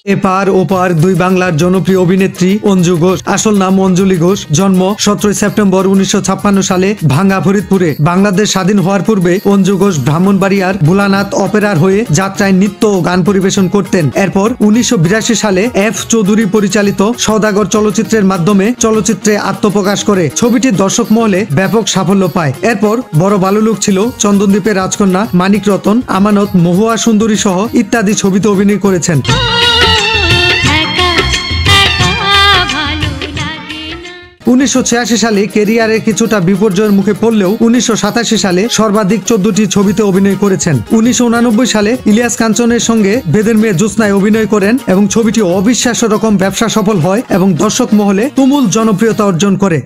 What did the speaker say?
এপার ওপার দুই বাংলার জনপ্রিয় অভিনেত্রী অঞ্জু ঘোষ, আসল নাম অঞ্জলি ঘোষ, জন্ম 17 সেপ্টেম্বর 1956 সালে ভাঙ্গা ফরিদপুরে। বাংলাদেশ স্বাধীন হওয়ার পূর্বে অঞ্জু ঘোষ ব্রাহ্মণবাড়িয়ার ভোলানাথ অপেরার হয়ে যাত্রায় নৃত্য ও গান পরিবেশন করতেন। এরপর 1982 সালে এফ চৌধুরী পরিচালিত সওদাগর চলচ্চিত্রের মাধ্যমে চলচ্চিত্রে আত্মপ্রকাশ করে ছবিটি দর্শক মহলে ব্যাপক সাফল্য পায়। এরপর বড় ভালো লোক ছিল, চন্দনদ্বীপের রাজকন্যা, মানিক রতন, আমানত, মহুয়া সুন্দরী সহ ইত্যাদি ছবিতে অভিনয় করেছেন। 1986 সালে ক্যারিয়ারের কিছুটা বিপর্যয়ের মুখে পড়লেও 1987 সালে সর্বাধিক 14টি ছবিতে অভিনয় করেছেন। 1989 সালে ইলিয়াস কাঞ্চনের সঙ্গে বেদের মেয়ে জ্যোৎস্নায় অভিনয় করেন এবং ছবিটি অবিশ্বাস্য রকম ব্যবসা সফল হয় এবং দর্শক মহলে তুমুল জনপ্রিয়তা অর্জন করে।